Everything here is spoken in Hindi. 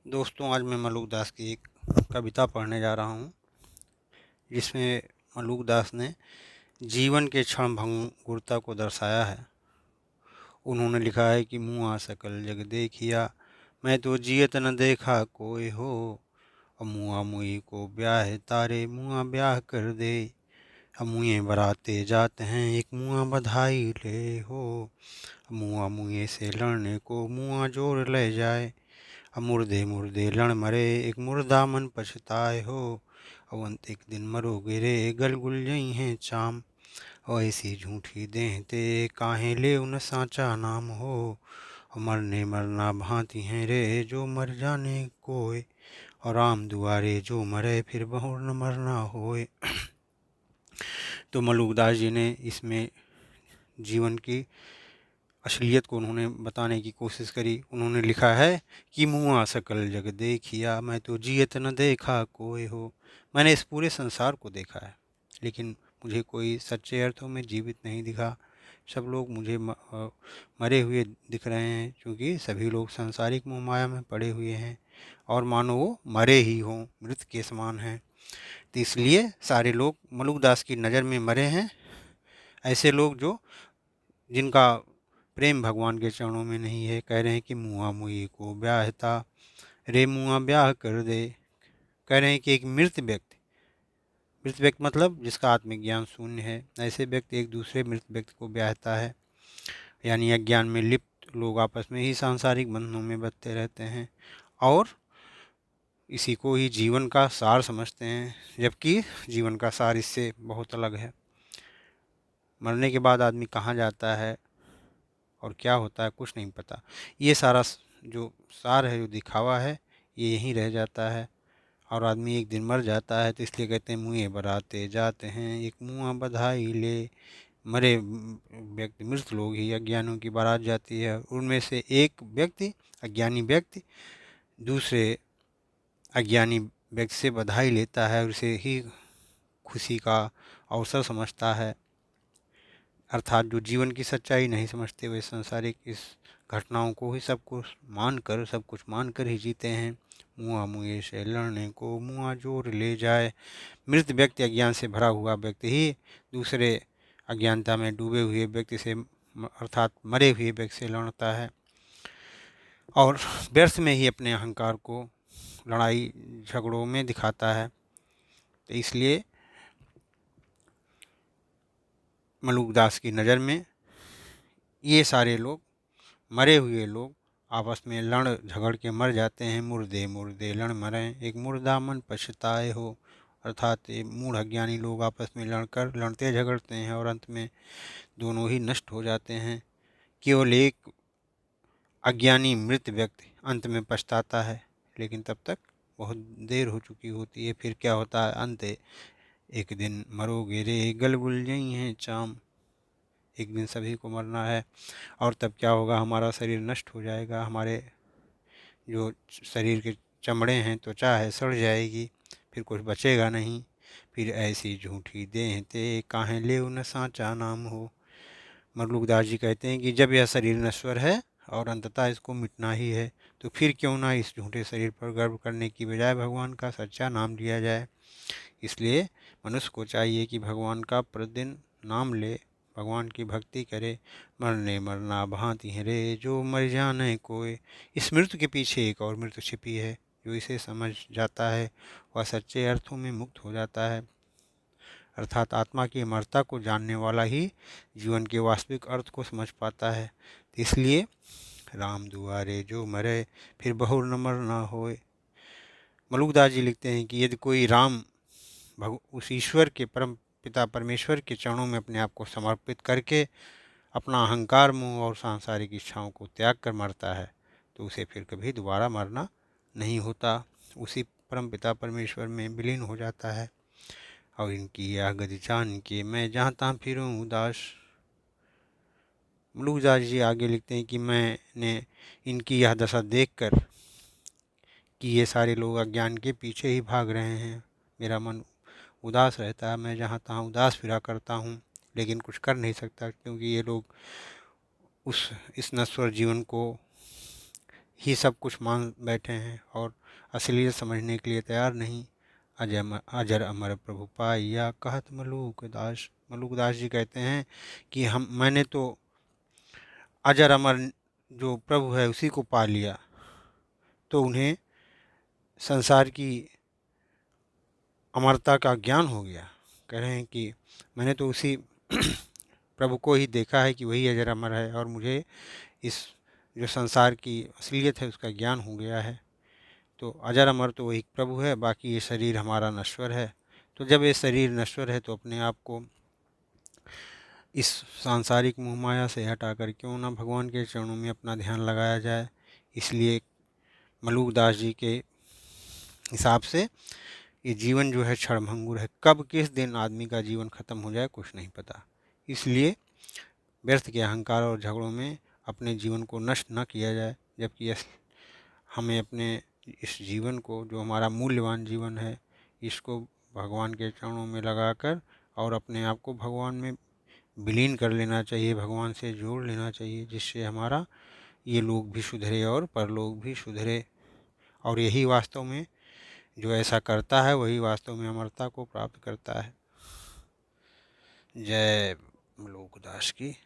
दोस्तों, आज मैं मलुक दास की एक कविता पढ़ने जा रहा हूँ, जिसमें मलुक दास ने जीवन के क्षण भंगुरता को दर्शाया है। उन्होंने लिखा है कि मुआ सकल जग देखिया, मैं तो जियत न देखा कोई हो। मुआ मुई को ब्याह तारे, मुआ ब्याह कर दे। मुए बराते जाते हैं, एक मुआ बधाई ले हो। मुआ मुए से लड़ने को मुआ जोड़ ले जाए। मुर्दे मुर्दे लड़ मरे, एक मुर्दा मन पछताए हो। अवंत एक दिन मरोगे रे, गल गुल जई हैं चाम। और ऐसी झूठी देह ते, काहे ले उन साचा नाम हो। मरने मरना भांति हैं रे, जो मर जाने कोय। और राम दुआरे जो मरे, फिर बहुर न मरना होए। तो मलुकदास जी ने इसमें जीवन की असलियत को उन्होंने बताने की कोशिश करी। उन्होंने लिखा है कि मुआ सकल जग देखिया, मैं तो जियत न देखा कोई हो। मैंने इस पूरे संसार को देखा है, लेकिन मुझे कोई सच्चे अर्थों में जीवित नहीं दिखा। सब लोग मुझे मरे हुए दिख रहे हैं, क्योंकि सभी लोग सांसारिक मोह माया में पड़े हुए हैं और मानो वो मरे ही हों, मृत के समान हैं। तो इसलिए सारे लोग मलुकदास की नज़र में मरे हैं। ऐसे लोग जिनका प्रेम भगवान के चरणों में नहीं है, कह रहे हैं कि मुआ मुई को ब्याह था रे, मुआ ब्याह कर दे। कह रहे हैं कि एक मृत व्यक्ति मतलब जिसका आत्मज्ञान शून्य है, ऐसे व्यक्ति एक दूसरे मृत व्यक्ति को ब्याहता है। यानी अज्ञान में लिप्त लोग आपस में ही सांसारिक बंधनों में बंधते रहते हैं और इसी को ही जीवन का सार समझते हैं, जबकि जीवन का सार इससे बहुत अलग है। मरने के बाद आदमी कहाँ जाता है और क्या होता है, कुछ नहीं पता। ये सारा जो सार है, जो दिखावा है, ये यहीं रह जाता है और आदमी एक दिन मर जाता है। तो इसलिए कहते हैं मुँहे बराते जाते हैं, एक मुआ बधाई ले। मरे व्यक्ति, मृत लोग ही अज्ञानियों की बारात जाती है। उनमें से एक व्यक्ति, अज्ञानी व्यक्ति, दूसरे अज्ञानी व्यक्ति से बधाई लेता है, उसे ही खुशी का अवसर समझता है। अर्थात जो जीवन की सच्चाई नहीं समझते, वे संसारिक इस घटनाओं को ही सब कुछ मान कर ही जीते हैं। मुआ मुए से लड़ने को मुआ जोर ले जाए। मृत व्यक्ति, अज्ञान से भरा हुआ व्यक्ति ही दूसरे अज्ञानता में डूबे हुए व्यक्ति से, अर्थात मरे हुए व्यक्ति से लड़ता है और व्यर्थ में ही अपने अहंकार को लड़ाई झगड़ों में दिखाता है। तो इसलिए मलुकदास की नज़र में ये सारे लोग, मरे हुए लोग, आपस में लड़ झगड़ के मर जाते हैं। मुर्दे मुर्दे लड़ मरें, एक मुर्दा मन पछताए हो। अर्थात ये मूढ़ अज्ञानी लोग आपस में लड़ते झगड़ते हैं और अंत में दोनों ही नष्ट हो जाते हैं। केवल एक अज्ञानी मृत व्यक्ति अंत में पछताता है, लेकिन तब तक बहुत देर हो चुकी होती है। फिर क्या होता है, अंत एक दिन मरोगे रे, गल गुल जई हैं चाम। एक दिन सभी को मरना है और तब क्या होगा, हमारा शरीर नष्ट हो जाएगा। हमारे जो शरीर के चमड़े हैं, त्वचा है, सड़ जाएगी, फिर कुछ बचेगा नहीं। फिर ऐसी झूठी देह ते, काहे ले न साचा नाम हो। मरलुकदास जी कहते हैं कि जब यह शरीर नश्वर है और अंततः इसको मिटना ही है, तो फिर क्यों ना इस झूठे शरीर पर गर्व करने की बजाय भगवान का सच्चा नाम लिया जाए। इसलिए मनुष्य को चाहिए कि भगवान का प्रतिदिन नाम ले, भगवान की भक्ति करे। मरने मरना भांति है रे, जो मर जाने कोई। इस मृत्यु के पीछे एक और मृत्यु छिपी है। जो इसे समझ जाता है वह सच्चे अर्थों में मुक्त हो जाता है। अर्थात आत्मा की अमरता को जानने वाला ही जीवन के वास्तविक अर्थ को समझ पाता है। इसलिए राम दुआरे जो मरे, फिर बहुर न मरना होए। मलुकदास जी लिखते हैं कि यदि कोई उस ईश्वर के, परम पिता परमेश्वर के चरणों में अपने आप को समर्पित करके अपना अहंकार, मोह और सांसारिक इच्छाओं को त्याग कर मरता है, तो उसे फिर कभी दोबारा मरना नहीं होता। उसी परम पिता परमेश्वर में विलीन हो जाता है। और इनकी यह गति जान के, मैं जहाँ तहाँ फिरूँ उदास। मलुकदास जी आगे लिखते हैं कि मैंने इनकी यह दशा देखकर कि ये सारे लोग अज्ञान के पीछे ही भाग रहे हैं, मेरा मन उदास रहता है। मैं जहाँ तहाँ उदास फिरा करता हूँ, लेकिन कुछ कर नहीं सकता, क्योंकि ये लोग इस नश्वर जीवन को ही सब कुछ मान बैठे हैं और असलियत समझने के लिए तैयार नहीं। अजर अमर प्रभु पाइया कहत मलूक दास। मलूक दास जी कहते हैं कि मैंने तो अजर अमर जो प्रभु है उसी को पा लिया। तो उन्हें संसार की अमरता का ज्ञान हो गया। कह रहे हैं कि मैंने तो उसी प्रभु को ही देखा है कि वही अजर अमर है, और मुझे इस जो संसार की असलियत है उसका ज्ञान हो गया है। तो अजर अमर तो वही प्रभु है, बाकी ये शरीर हमारा नश्वर है। तो जब ये शरीर नश्वर है तो अपने आप को इस सांसारिक मोह माया से हटाकर क्यों ना भगवान के चरणों में अपना ध्यान लगाया जाए। इसलिए मलूक दास जी के हिसाब से ये जीवन जो है क्षणभंगुर है, कब किस दिन आदमी का जीवन खत्म हो जाए कुछ नहीं पता। इसलिए व्यर्थ के अहंकार और झगड़ों में अपने जीवन को नष्ट न किया जाए, जबकि हमें अपने इस जीवन को, जो हमारा मूल्यवान जीवन है, इसको भगवान के चरणों में लगाकर और अपने आप को भगवान में विलीन कर लेना चाहिए, भगवान से जोड़ लेना चाहिए, जिससे हमारा ये लोग भी सुधरे और परलोक भी सुधरे। और यही वास्तव में जो ऐसा करता है वही वास्तव में अमरता को प्राप्त करता है। जय मलूक दास की।